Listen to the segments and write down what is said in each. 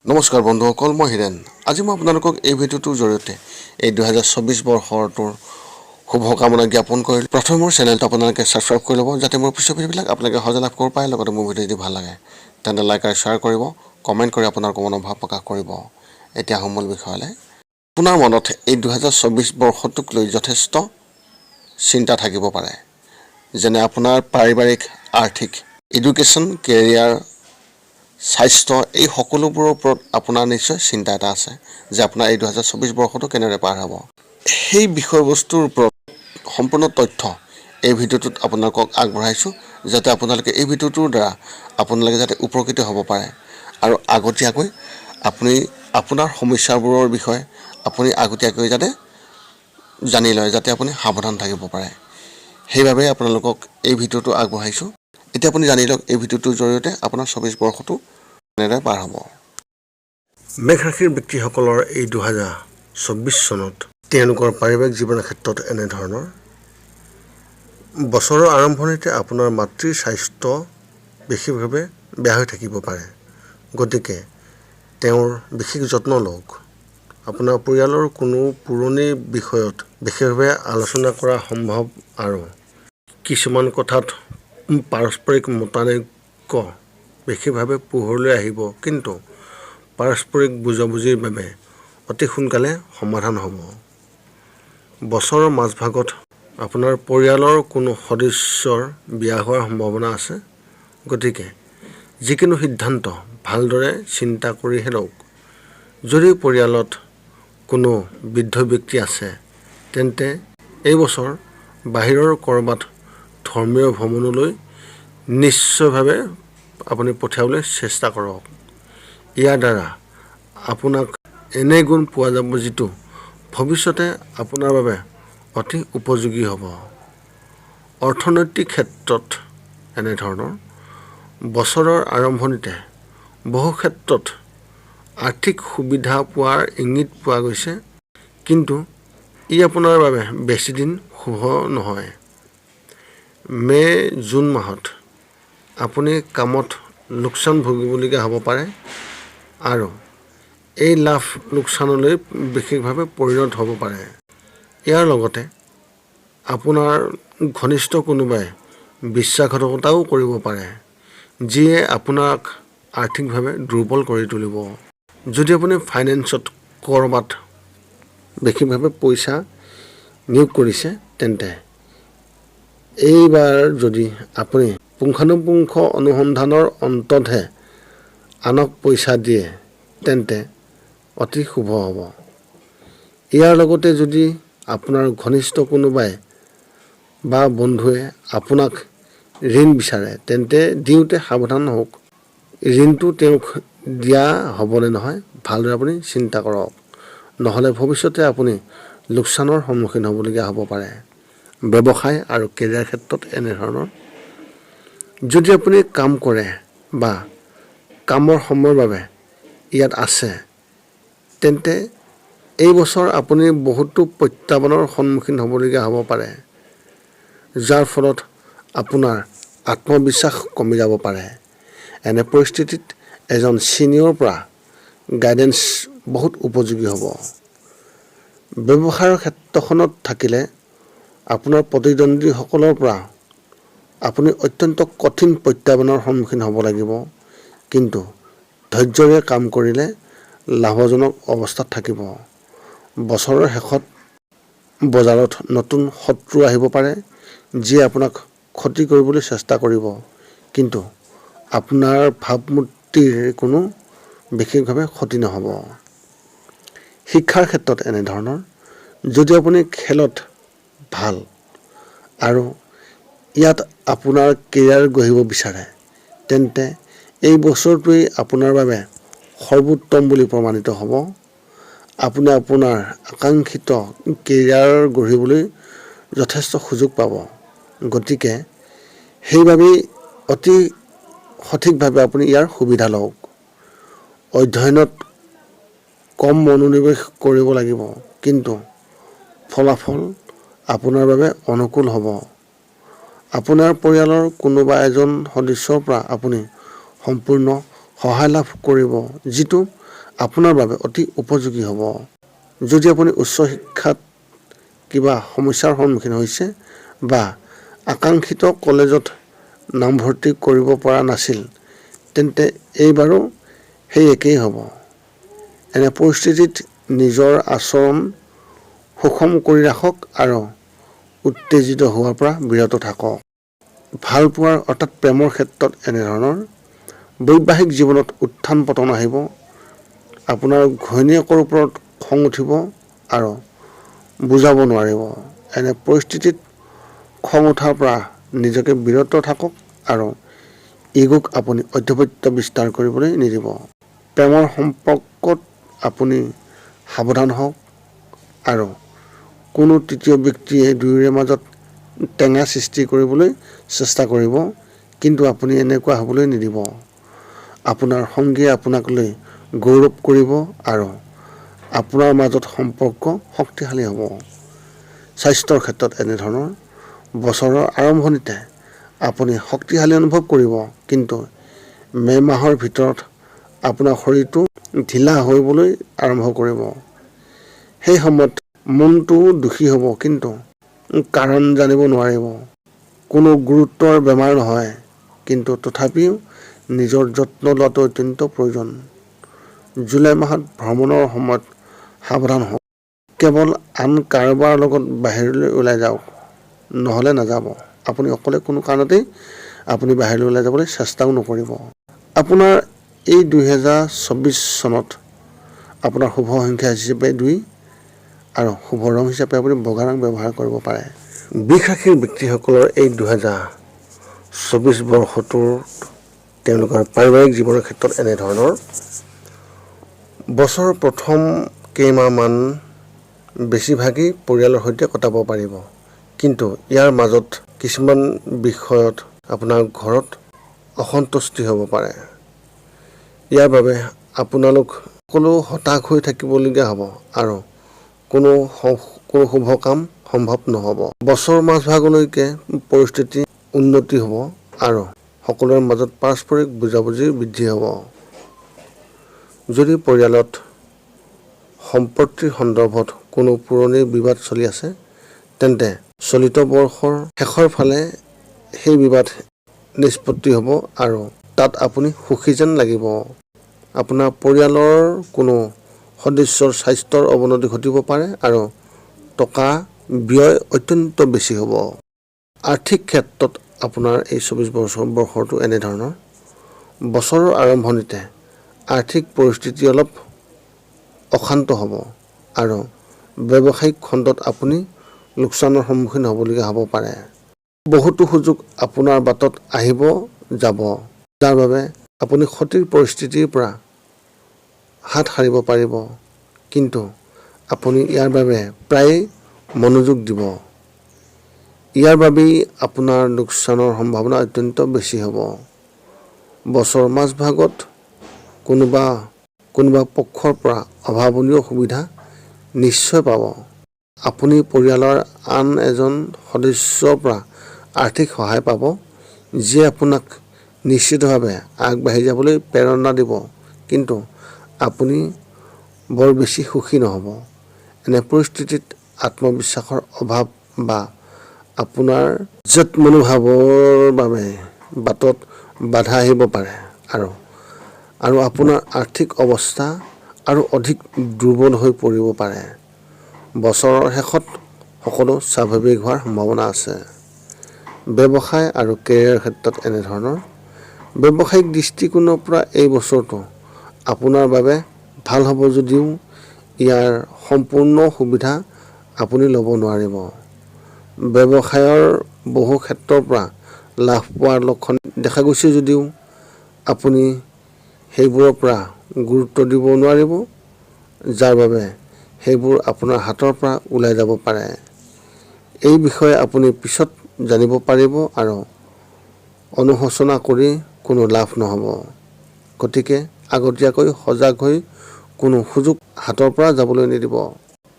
নমস্কাৰ বন্ধুসকল, মই হিৰেণ। আজি মই আপোনালোকক এই ভিডিঅ'টোৰ জৰিয়তে এই 2024 বৰ্ষটোৰ শুভকামনা জ্ঞাপন কৰিলোঁ। প্ৰথমে মোৰ চেনেলটো আপোনালোকে ছাবস্ক্ৰাইব কৰি ল'ব, যাতে মোৰ পিছৰ ভিডিঅ'বিলাক আপোনালোকে সহজে লাভ কৰিব পাৰে। লগতে মোৰ ভিডিঅ' যদি ভাল লাগে তেন্তে লাইক আৰু শ্বেয়াৰ কৰিব, কমেণ্ট কৰি আপোনাৰ মনোভাৱ প্ৰকাশ কৰিব। এতিয়া মূল বিষয়লৈ। আপোনাৰ মনত এই 2024 বৰ্ষটোক লৈ যথেষ্ট চিন্তা থাকিব পাৰে, যেনে আপোনাৰ পাৰিবাৰিক, আৰ্থিক, এডুকেশ্যন, কেৰিয়াৰ, স্বাস্থ্য, এই সকলোবোৰৰ ওপৰত আপোনাৰ নিশ্চয় চিন্তা এটা আছে যে আপোনাৰ এই 2024 বৰ্ষটো কেনেদৰে পাৰ হ'ব। সেই বিষয়বস্তুৰ ওপৰত সম্পূৰ্ণ তথ্য এই ভিডিঅ'টোত আপোনালোকক আগবঢ়াইছোঁ, যাতে আপোনালোকে এই ভিডিঅ'টোৰ দ্বাৰা আপোনালোকে যাতে উপকৃত হ'ব পাৰে আৰু আগতীয়াকৈ আপুনি আপোনাৰ সমস্যাবোৰৰ বিষয়ে আপুনি আগতীয়াকৈ যাতে জানি লয়, যাতে আপুনি সাৱধান থাকিব পাৰে। সেইবাবে আপোনালোকক এই ভিডিঅ'টো আগবঢ়াইছোঁ। এতিয়া আপুনি জানি লওক এই ভিডিঅ'টোৰ জৰিয়তে আপোনাৰ 24 বৰ্ষটো কেনেদৰে পাৰ হ'ব। মেঘ ৰাশিৰ ব্যক্তিসকলৰ এই 2024 চনত তেওঁলোকৰ পাৰিবাৰিক জীৱনৰ ক্ষেত্ৰত এনেধৰণৰ। বছৰৰ আৰম্ভণিতে আপোনাৰ মাতৃৰ স্বাস্থ্য বিশেষভাৱে বেয়া হৈ থাকিব পাৰে, গতিকে তেওঁৰ বিশেষ যত্ন লওক। আপোনাৰ পৰিয়ালৰ কোনো পুৰণি বিষয়ত বিশেষভাৱে আলোচনা কৰা সম্ভৱ আৰু কিছুমান কথাত পাৰস্পৰিক মতানৈক্য বিশেষভাৱে পোহৰলৈ আহিব, কিন্তু পাৰস্পৰিক বুজাবুজিৰ বাবে অতি সোনকালে সমাধান হ'ব। বছৰৰ মাজভাগত আপোনাৰ পৰিয়ালৰ কোনো সদস্যৰ বিয়া হোৱাৰ সম্ভাৱনা আছে, গতিকে যিকোনো সিদ্ধান্ত ভালদৰে চিন্তা কৰিহে লওক। যদি পৰিয়ালত কোনো বৃদ্ধ ব্যক্তি আছে, তেন্তে এই বছৰ বাহিৰৰ ক'ৰবাত ধৰ্মীয় ভ্ৰমণলৈ নিশ্চয়ভাৱে আপুনি পঠিয়াবলৈ চেষ্টা কৰক। ইয়াৰ দ্বাৰা আপোনাক এনে গুণ পোৱা যাব যিটো ভৱিষ্যতে আপোনাৰ বাবে অতি উপযোগী হ'ব। অৰ্থনৈতিক ক্ষেত্ৰত এনেধৰণৰ। বছৰৰ আৰম্ভণিতে বহু ক্ষেত্ৰত আৰ্থিক সুবিধা পোৱাৰ ইংগিত পোৱা গৈছে, কিন্তু ই আপোনাৰ বাবে বেছিদিন শুভ নহয়। মে'-জুন মাহত আপুনি কামত লোকচান ভুগিবলগীয়া হ'ব পাৰে আৰু এই লাভ লোকচানলৈ বিশেষভাৱে পৰিণত হ'ব পাৰে। ইয়াৰ লগতে আপোনাৰ ঘনিষ্ঠ কোনোবাই বিশ্বাসঘাতকতাও কৰিব পাৰে, যিয়ে আপোনাক আৰ্থিকভাৱে দুৰ্বল কৰি তুলিব। যদি আপুনি ফাইনেন্সত ক'ৰবাত বিশেষভাৱে পইচা নিয়োগ কৰিছে, তেন্তে এইবাৰ যদি আপুনি পুংখানুপুংখ অনুসন্ধানৰ অন্ততহে আনক পইচা দিয়ে, তেন্তে অতি শুভ হ'ব। ইয়াৰ লগতে যদি আপোনাৰ ঘনিষ্ঠ কোনোবাই বা বন্ধুৱে আপোনাক ঋণ বিচাৰে, তেন্তে দিওঁতে সাৱধান হওক। ঋণটো তেওঁক দিয়া হ'বনে নহয় ভালদৰে আপুনি চিন্তা কৰক, নহ'লে ভৱিষ্যতে আপুনি লোকচানৰ সন্মুখীন হ'বলগীয়া হ'ব পাৰে। ব্যৱসায় আৰু কেৰিয়াৰ ক্ষেত্ৰত এনেধৰণৰ। যদি আপুনি কাম কৰে বা কামৰ সময়ৰ বাবে ইয়াত আছে, তেন্তে এই বছৰ আপুনি বহুতো প্ৰত্যাহ্বানৰ সন্মুখীন হ'বলগীয়া হ'ব পাৰে, যাৰ ফলত আপোনাৰ আত্মবিশ্বাস কমি যাব পাৰে। এনে পৰিস্থিতিত এজন ছিনিয়ৰৰ পৰা গাইডেন্স বহুত উপযোগী হ'ব। ব্যৱসায়ৰ ক্ষেত্ৰখনত থাকিলে আপোনাৰ প্ৰতিদ্বন্দ্বীসকলৰ পৰা আপুনি অত্যন্ত কঠিন প্ৰত্যাহ্বানৰ সন্মুখীন হ'ব লাগিব, কিন্তু ধৈৰ্যৰে কাম কৰিলে লাভজনক অৱস্থাত থাকিব। বছৰৰ শেষত বজাৰত নতুন শত্ৰু আহিব পাৰে, যিয়ে আপোনাক ক্ষতি কৰিবলৈ চেষ্টা কৰিব, কিন্তু আপোনাৰ ভাৱমূৰ্তিৰ কোনো বিশেষভাৱে ক্ষতি নহ'ব। শিক্ষাৰ ক্ষেত্ৰত এনেধৰণৰ। যদি আপুনি খেলত ভাল আৰু ইয়াত আপোনাৰ কেৰিয়াৰ গঢ়িব বিচাৰে, তেন্তে এই বছৰটোৱেই আপোনাৰ বাবে সৰ্বোত্তম বুলি প্ৰমাণিত হ'ব। আপুনি আপোনাৰ আকাংক্ষিত কেৰিয়াৰ গঢ়িবলৈ যথেষ্ট সুযোগ পাব, গতিকে সেইবাবেই অতি সঠিকভাৱে আপুনি ইয়াৰ সুবিধা লওক। অধ্যয়নত কম মনোনিৱেশ কৰিব লাগিব, কিন্তু ফলাফল আপোনাৰ বাবে অনুকূল হ'ব। আপোনাৰ পৰিয়ালৰ কোনোবা এজন সদস্যৰ পৰা আপুনি সম্পূৰ্ণ সহায় লাভ কৰিব, যিটো আপোনাৰ বাবে অতি উপযোগী হ'ব। যদি আপুনি উচ্চ শিক্ষাত কিবা সমস্যাৰ সন্মুখীন হৈছে বা আকাংক্ষিত কলেজত নামভৰ্তি কৰিব পৰা নাছিল, তেন্তে এইবাৰো সেই একেই হ'ব। এনে পৰিস্থিতিত নিজৰ আচৰণ সুষম কৰি ৰাখক আৰু উত্তেজিত হোৱাৰ পৰা বিৰত থাকক। ভাল পোৱাৰ অৰ্থাৎ প্ৰেমৰ ক্ষেত্ৰত এনেধৰণৰ বৈবাহিক জীৱনত উত্থান পতন আহিব। আপোনাৰ ঘৈণীয়েকৰ ওপৰত খং উঠিব আৰু বুজাব নোৱাৰিব। এনে পৰিস্থিতিত খং উঠাৰ পৰা নিজকে বিৰত থাকক আৰু ইগোক আপুনি অধ্যবত্য বিস্তাৰ কৰিবলৈ নিদিব। প্ৰেমৰ সম্পৰ্কত আপুনি সাৱধান হওক আৰু কোনো তৃতীয় ব্যক্তিয়ে দুয়োৰে মাজত টেঙা সৃষ্টি কৰিবলৈ চেষ্টা কৰিব, কিন্তু আপুনি এনেকুৱা হ'বলৈ নিদিব। আপোনাৰ সংগীয়ে আপোনাক লৈ গৌৰৱ কৰিব আৰু আপোনাৰ মাজত সম্পৰ্ক শক্তিশালী হ'ব। স্বাস্থ্যৰ ক্ষেত্ৰত এনেধৰণৰ বছৰৰ আৰম্ভণিতে আপুনি শক্তিশালী অনুভৱ কৰিব, কিন্তু মে' মাহৰ ভিতৰত আপোনাৰ শৰীৰটো ঢিলা হ'বলৈ আৰম্ভ কৰিব। সেই সময়ত মনটো দুখী হ'ব, কিন্তু কাৰণ জানিব নোৱাৰিব। কোনো গুৰুতৰ বেমাৰ নহয়, কিন্তু তথাপিও নিজৰ যত্ন লোৱাটো অত্যন্ত প্ৰয়োজন। জুলাই মাহত ভ্ৰমণৰ সময়ত সাৱধান হওক। কেৱল আন কাৰোবাৰ লগত বাহিৰলৈ ওলাই যাওক, নহ'লে নাযাব। আপুনি অকলে কোনো কাৰণতেই আপুনি বাহিৰলৈ ওলাই যাবলৈ চেষ্টাও নকৰিব। আপোনাৰ এই 2024 চনত আপোনাৰ শুভ সংখ্যা হিচাপে 2 আৰু শুভ ৰং হিচাপে আপুনি বগা ৰং ব্যৱহাৰ কৰিব পাৰে। বৃষ ৰাশিৰ ব্যক্তিসকলৰ এই 2024 বৰ্ষটোৰ তেওঁলোকৰ পাৰিবাৰিক জীৱনৰ ক্ষেত্ৰত এনেধৰণৰ বছৰৰ প্ৰথম কেইমাহমান বেছিভাগেই পৰিয়ালৰ সৈতে কটাব পাৰিব, কিন্তু ইয়াৰ মাজত কিছুমান বিষয়ত আপোনাৰ ঘৰত অসন্তুষ্টি হ'ব পাৰে। ইয়াৰ বাবে আপোনালোক সকলো হতাশ হৈ থাকিবলগীয়া হ'ব আৰু কোনো শুভ কাম সম্ভৱ নহ'ব। বছৰৰ মাজভাগলৈকে পৰিস্থিতি উন্নতি হ'ব আৰু সকলোৰে মাজত পাৰস্পৰিক বুজাবুজি বৃদ্ধি হ'ব। যদি পৰিয়ালত সম্পত্তিৰ সন্দৰ্ভত কোনো পুৰণি বিবাদ চলি আছে, তেন্তে চলিত বৰ্ষৰ শেষৰ ফালে সেই বিবাদ নিষ্পত্তি হ'ব আৰু তাত আপুনি সুখী যেন লাগিব। আপোনাৰ পৰিয়ালৰ কোনো সদস্যৰ স্বাস্থ্যৰ অৱনতি ঘটিব পাৰে আৰু টকা ব্যয় অত্যন্ত বেছি হ'ব। আৰ্থিক ক্ষেত্ৰত আপোনাৰ এই 24 বৰ্ষটো এনেধৰণৰ বছৰৰ আৰম্ভণিতে আৰ্থিক পৰিস্থিতি অলপ অশান্ত হ'ব আৰু ব্যৱসায়িক খণ্ডত আপুনি লোকচানৰ সন্মুখীন হ'বলগীয়া হ'ব পাৰে। বহুতো সুযোগ আপোনাৰ বাটত আহিব যাব, যাৰ বাবে আপুনি ক্ষতিৰ পৰিস্থিতিৰ পৰা হাত সাৰিব পাৰিব, কিন্তু আপুনি ইয়াৰ বাবে প্ৰায়ে মনোযোগ দিব। ইয়াৰ বাবেই আপোনাৰ লোকচানৰ সম্ভাৱনা অত্যন্ত বেছি হ'ব। বছৰৰ মাজভাগত কোনোবা পক্ষৰ পৰা অভাৱনীয় সুবিধা নিশ্চয় পাব। আপুনি পৰিয়ালৰ আন এজন সদস্যৰ পৰা আৰ্থিক সহায় পাব, যিয়ে আপোনাক নিশ্চিতভাৱে আগবাঢ়ি যাবলৈ প্ৰেৰণা দিব, কিন্তু আপুনি বৰ বেছি সুখী নহ'ব। এনে পৰিস্থিতিত আত্মবিশ্বাসৰ অভাৱ বা আপোনাৰ জেদ মনোভাৱৰ বাবে বাটত বাধা আহিব পাৰে আৰু আপোনাৰ আৰ্থিক অৱস্থা আৰু অধিক দুৰ্বল হৈ পৰিব পাৰে। বছৰৰ শেষত সকলো স্বাভাৱিক হোৱাৰ সম্ভাৱনা আছে। ব্যৱসায় আৰু কেৰিয়াৰৰ ক্ষেত্ৰত এনেধৰণৰ ব্যৱসায়িক দৃষ্টিকোণৰ পৰা এই বছৰটো আপোনাৰ বাবে ভাল হ'ব, যদিও ইয়াৰ সম্পূৰ্ণ সুবিধা আপুনি ল'ব নোৱাৰিব। ব্যৱসায়ৰ বহু ক্ষেত্ৰৰ পৰা লাভ পোৱাৰ লক্ষণ দেখা গৈছে যদিও আপুনি সেইবোৰৰ পৰা গুৰুত্ব দিব নোৱাৰিব, যাৰ বাবে সেইবোৰ আপোনাৰ হাতৰ পৰা ওলাই যাব পাৰে। এই বিষয়ে আপুনি পিছত জানিব পাৰিব আৰু অনুশোচনা কৰি কোনো লাভ নহ'ব। গতিকে আগতীয়াকৈ সজাগ হৈ কোনো সুযোগ হাতৰ পৰা যাবলৈ নিদিব।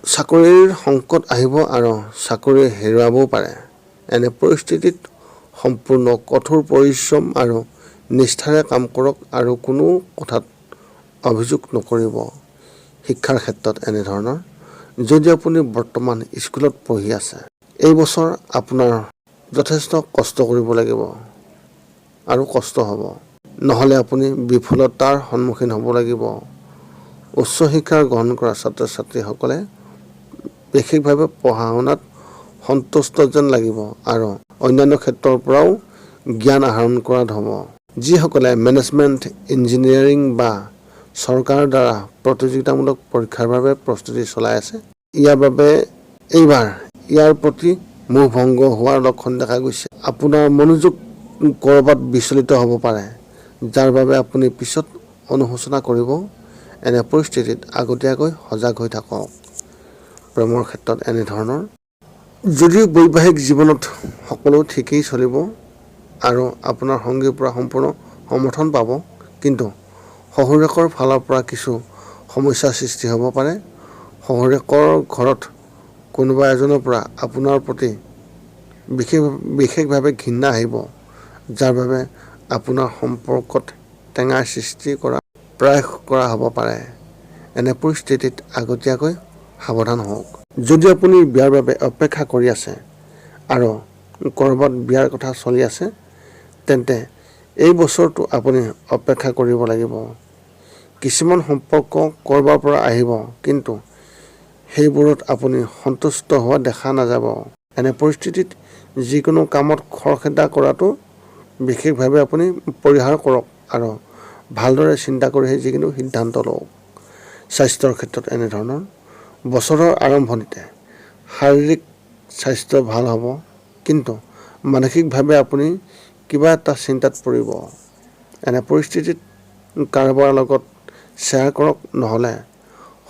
চাকৰিৰ সংকট আহিব আৰু চাকৰি হেৰুৱাবও পাৰে। এনে পৰিস্থিতিত সম্পূৰ্ণ কঠোৰ পৰিশ্ৰম আৰু নিষ্ঠাৰে কাম কৰক আৰু কোনো কথাত অভিযোগ নকৰিব শিক্ষাৰ ক্ষেত্ৰত এনেধৰণৰ। যদি আপুনি বৰ্তমান স্কুলত পঢ়ি আছে, এই বছৰ আপোনাৰ যথেষ্ট কষ্ট কৰিব লাগিব আৰু কষ্ট হ'ব, নহ'লে আপুনি বিফলতাৰ সন্মুখীন হ'ব লাগিব। উচ্চ শিক্ষা গ্ৰহণ কৰা ছাত্ৰ ছাত্ৰীসকলে বিশেষভাৱে পঢ়া শুনাত সন্তুষ্ট যেন লাগিব আৰু অন্যান্য ক্ষেত্ৰৰ পৰাও জ্ঞান আহৰণ কৰাত হ'ব। যিসকলে মেনেজমেণ্ট, ইঞ্জিনিয়াৰিং বা চৰকাৰৰ দ্বাৰা প্ৰতিযোগিতামূলক পৰীক্ষাৰ বাবে প্ৰস্তুতি চলাই আছে, এইবাৰ ইয়াৰ প্ৰতি মোহ ভংগ হোৱাৰ লক্ষণ দেখা গৈছে। আপোনাৰ মনোযোগ ক'ৰবাত বিচলিত হ'ব পাৰে, যাৰ বাবে আপুনি পিছত অনুশোচনা কৰিব। এনে পৰিস্থিতিত আগতীয়াকৈ সজাগ হৈ থাকক। প্ৰেমৰ ক্ষেত্ৰত এনেধৰণৰ। যদিও বৈবাহিক জীৱনত সকলো ঠিকেই চলিব আৰু আপোনাৰ সংগীৰ পৰা সম্পূৰ্ণ সমৰ্থন পাব, কিন্তু শহুৰেকৰ ফালৰ পৰা কিছু সমস্যাৰ সৃষ্টি হ'ব পাৰে। শহুৰেকৰ ঘৰত কোনোবা এজনৰ পৰা আপোনাৰ প্ৰতি বিশেষভাৱে ঘৃণা আহিব, যাৰ বাবে আপোনাৰ সম্পৰ্কত টেঙাৰ সৃষ্টি কৰা প্ৰয়াস কৰা হ'ব পাৰে। এনে পৰিস্থিতিত আগতীয়াকৈ সাৱধান হওক। যদি আপুনি বিয়াৰ বাবে অপেক্ষা কৰি আছে আৰু ক'ৰবাত বিয়াৰ কথা চলি আছে, তেন্তে এই বছৰটো আপুনি অপেক্ষা কৰিব লাগিব। কিছুমান সম্পৰ্ক ক'ৰবাৰ পৰা আহিব, কিন্তু সেইবোৰত আপুনি সন্তুষ্ট হোৱা দেখা নাযাব। এনে পৰিস্থিতিত যিকোনো কামত খৰখেদা কৰাটো বিশেষভাৱে আপুনি পৰিহাৰ কৰক আৰু ভালদৰে চিন্তা কৰিহে যিকোনো সিদ্ধান্ত লওক। স্বাস্থ্যৰ ক্ষেত্ৰত এনেধৰণৰ। বছৰৰ আৰম্ভণিতে শাৰীৰিক স্বাস্থ্য ভাল হ'ব, কিন্তু মানসিকভাৱে আপুনি কিবা এটা চিন্তাত পৰিব। এনে পৰিস্থিতিত কাৰোবাৰ লগত শ্বেয়াৰ কৰক, নহ'লে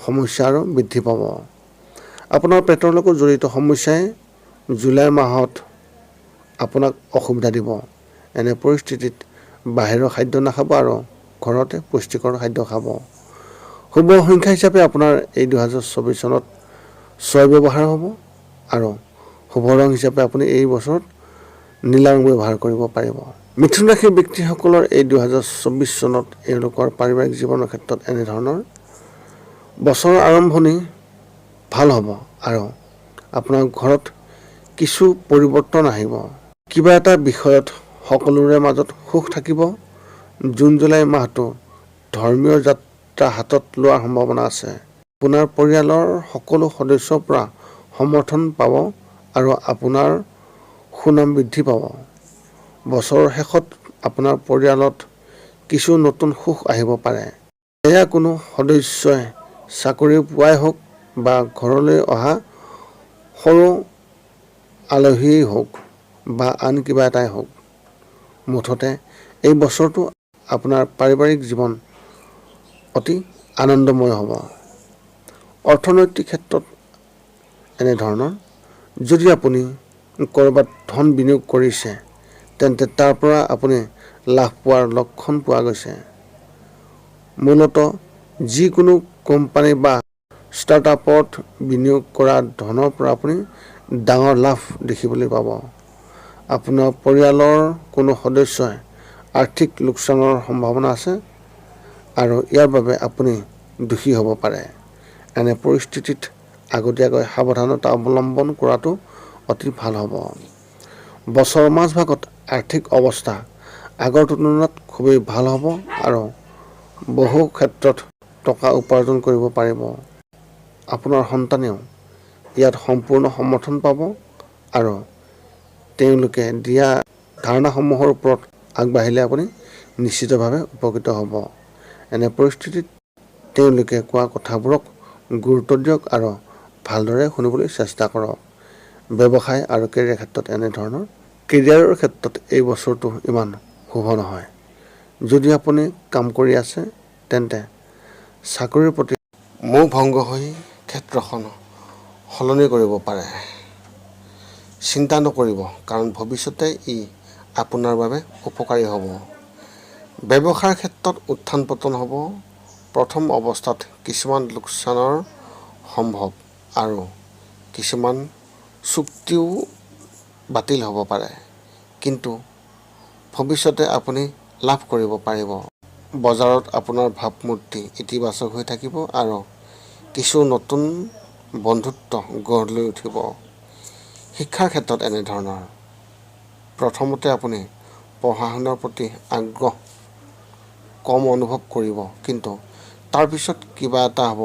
সমস্যা আৰু বৃদ্ধি পাব। আপোনাৰ পেটৰ লগত জড়িত সমস্যাই জুলাই মাহত আপোনাক অসুবিধা দিব। এনে পৰিস্থিতিত বাহিৰৰ খাদ্য নাখাব আৰু ঘৰতে পুষ্টিকৰ খাদ্য খাব। শুভ সংখ্যা হিচাপে আপোনাৰ এই 2024 চনত 6 ব্যৱহাৰ হ'ব আৰু শুভ ৰং হিচাপে আপুনি এই বছৰত নীলা ৰং ব্যৱহাৰ কৰিব পাৰিব। মিথুন ৰাশিৰ ব্যক্তিসকলৰ এই 2024 চনত এওঁলোকৰ পাৰিবাৰিক জীৱনৰ ক্ষেত্ৰত এনেধৰণৰ। বছৰৰ আৰম্ভণি ভাল হ'ব আৰু আপোনাৰ ঘৰত কিছু পৰিৱৰ্তন আহিব। কিবা এটা বিষয়ত সকলোৰে মাজত সুখ থাকিব। জুন জুলাই মাহটো ধৰ্মীয় যাত্ৰা হাতত লোৱাৰ সম্ভাৱনা আছে। আপোনাৰ পৰিয়ালৰ সকলো সদস্যৰ পৰা সমৰ্থন পাব আৰু আপোনাৰ সুনাম বৃদ্ধি পাব। বছৰৰ শেষত আপোনাৰ পৰিয়ালত কিছু নতুন সুখ আহিব পাৰে। এয়া কোনো সদস্যই চাকৰি পোৱাই হওক বা ঘৰলৈ অহা সৰু আলহীয়েই হওক বা আন কিবা এটাই হওক। মুঠতে এই বছৰটো আপোনাৰ পাৰিবাৰিক জীৱন অতি আনন্দময় হ'ব। অৰ্থনৈতিক ক্ষেত্ৰত এনেধৰণৰ। যদি আপুনি ক'ৰবাত ধন বিনিয়োগ কৰিছে, তেন্তে তাৰ পৰা আপুনি লাভ পোৱাৰ লক্ষণ পোৱা গৈছে। মূলতঃ যিকোনো কোম্পানী বা ষ্টাৰ্টআপত বিনিয়োগ কৰা ধনৰ পৰা আপুনি ডাঙৰ লাভ দেখিবলৈ পাব। আপোনাৰ পৰিয়ালৰ কোনো সদস্যই আৰ্থিক লোকচানৰ সম্ভাৱনা আছে আৰু ইয়াৰ বাবে আপুনি দোষী হ'ব পাৰে। এনে পৰিস্থিতিত আগতীয়াকৈ সাৱধানতা অৱলম্বন কৰাটো অতি ভাল হ'ব। বছৰৰ মাজভাগত আৰ্থিক অৱস্থা আগৰ তুলনাত খুবেই ভাল হ'ব আৰু বহু ক্ষেত্ৰত টকা উপাৰ্জন কৰিব পাৰিব। আপোনাৰ সন্তানেও ইয়াত সম্পূৰ্ণ সমৰ্থন পাব আৰু তেওঁলোকে দিয়া ধাৰণাসমূহৰ ওপৰত আগবাঢ়িলে আপুনি নিশ্চিতভাৱে উপকৃত হ'ব। এনে পৰিস্থিতিত তেওঁলোকে কোৱা কথাবোৰক গুৰুত্ব দিয়ক আৰু ভালদৰে শুনিবলৈ চেষ্টা কৰক। ব্যৱসায় আৰু কেৰিয়াৰ ক্ষেত্ৰত এনেধৰণৰ। কেৰিয়াৰৰ ক্ষেত্ৰত এই বছৰটো ইমান শুভ নহয়। যদি আপুনি কাম কৰি আছে, তেন্তে চাকৰিৰ প্ৰতি মোহ ভংগ হৈ ক্ষেত্ৰখন সলনি কৰিব পাৰে। চিন্তা নকৰিব, কাৰণ ভৱিষ্যতে ই আপোনাৰ বাবে উপকাৰী হ'ব। ব্যৱসায়ৰ ক্ষেত্ৰত উত্থান পতন হ'ব। প্ৰথম অৱস্থাত কিছুমান লোকচানৰ সম্ভৱ আৰু কিছুমান চুক্তিও বাতিল হ'ব পাৰে, কিন্তু ভৱিষ্যতে আপুনি লাভ কৰিব পাৰিব। বজাৰত আপোনাৰ ভাৱমূৰ্তি ইতিবাচক হৈ থাকিব আৰু কিছু নতুন বন্ধুত্ব গঢ় লৈ উঠিব। শিক্ষাৰ ক্ষেত্ৰত এনেধৰণৰ প্ৰথমতে আপুনি পঢ়া শুনাৰ প্ৰতি আগ্ৰহ কম অনুভৱ কৰিব, কিন্তু তাৰপিছত কিবা এটা হ'ব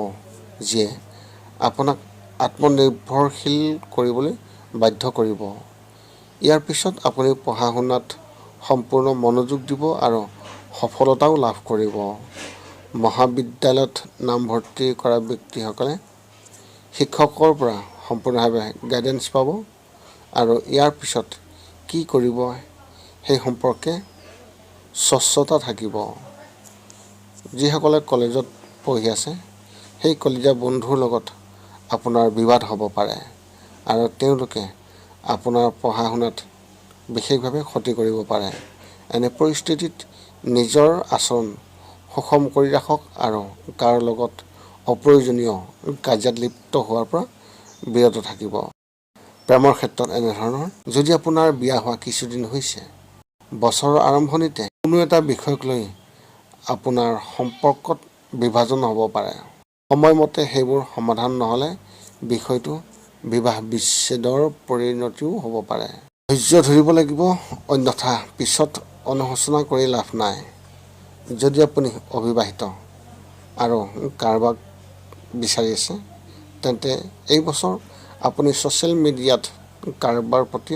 যিয়ে আপোনাক আত্মনিৰ্ভৰশীল কৰিবলৈ বাধ্য কৰিব। ইয়াৰ পিছত আপুনি পঢ়া শুনাত সম্পূৰ্ণ মনোযোগ দিব আৰু সফলতাও লাভ কৰিব। মহাবিদ্যালয়ত নামভৰ্তি কৰা ব্যক্তিসকলে শিক্ষকৰ পৰা সম্পূৰ্ণভাৱে গাইডেঞ্চ পাব আৰু ইয়াৰ পিছত কি কৰিব সেই সম্পৰ্কে স্বচ্ছতা থাকিব। যিসকলে কলেজত পঢ়ি আছে সেই কলেজীয়া বন্ধুৰ লগত আপোনাৰ বিবাদ হ'ব পাৰে আৰু তেওঁলোকে আপোনাৰ পঢ়া শুনাত বিশেষভাৱে ক্ষতি কৰিব পাৰে। এনে পৰিস্থিতিত নিজৰ আচৰণ সুষম কৰি ৰাখক আৰু কাৰো লগত অপ্ৰয়োজনীয় কাজিয়াত লিপ্ত হোৱাৰ পৰা বিৰত থাকিব। প্ৰেমৰ ক্ষেত্ৰত এনেধৰণৰ যদি আপোনাৰ বিয়া হোৱা কিছুদিন হৈছে, বছৰৰ আৰম্ভণিতে কোনো এটা বিষয়ক লৈ আপোনাৰ সম্পৰ্কত বিভাজন হ'ব পাৰে। সময়মতে সেইবোৰ সমাধান নহ'লে বিষয়টো বিবাহ বিচ্ছেদৰ পৰিণতিও হ'ব পাৰে। ধৈৰ্য ধৰিব লাগিব, অন্যথা পিছত অনুশোচনা কৰি লাভ নাই। যদি আপুনি অবিবাহিত আৰু কাৰোবাক বিচাৰি আছে, তেন্তে এই বছৰ আপুনি ছ'চিয়েল মিডিয়াত কাৰোবাৰ প্ৰতি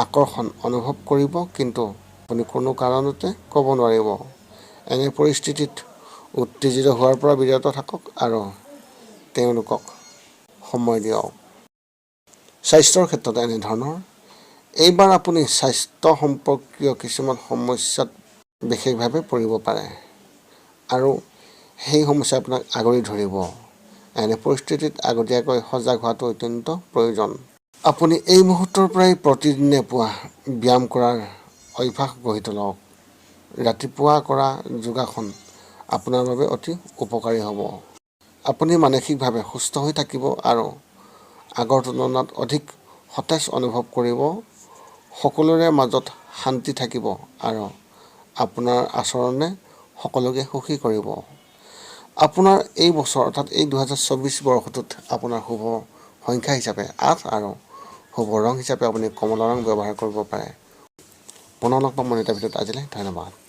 আকৰ্ষণ অনুভৱ কৰিব, কিন্তু আপুনি কোনো কাৰণতে ক'ব নোৱাৰিব। এনে পৰিস্থিতিত উত্তেজিত হোৱাৰ পৰা বিৰত থাকক আৰু তেওঁলোকক সময় দিয়ক। স্বাস্থ্যৰ ক্ষেত্ৰত এনেধৰণৰ এইবাৰ আপুনি স্বাস্থ্য সম্পৰ্কীয় কিছুমান সমস্যাত বিশেষভাৱে পৰিব পাৰে আৰু সেই সমস্যাই আপোনাক আগুৰি ধৰিব। এনে পৰিস্থিতিত আগতীয়াকৈ সজাগ হোৱাটো অত্যন্ত প্ৰয়োজন। আপুনি এই মুহূৰ্তৰ পৰাই প্ৰতিদিনে পুৱা ব্যায়াম কৰাৰ অভ্যাস গঢ়ি তোলক। ৰাতিপুৱা কৰা যোগাসন আপোনাৰ বাবে অতি উপকাৰী হ'ব। আপুনি মানসিকভাৱে সুস্থ হৈ থাকিব আৰু আগৰ তুলনাত অধিক সতেজ অনুভৱ কৰিব। সকলোৰে মাজত শান্তি থাকিব আৰু আপোনাৰ আচৰণে সকলোকে সুখী কৰিব। আপোনাৰ এই বছৰ অৰ্থাৎ এই 2024 বৰ্ষটোত আপোনাৰ শুভ সংখ্যা হিচাপে 8 আৰু শুভ ৰং হিচাপে আপুনি কমলা ৰং ব্যৱহাৰ কৰিব পাৰে। পুনৰ লগ পাম এটা ভিডিঅ'ত। আজিলৈ ধন্যবাদ।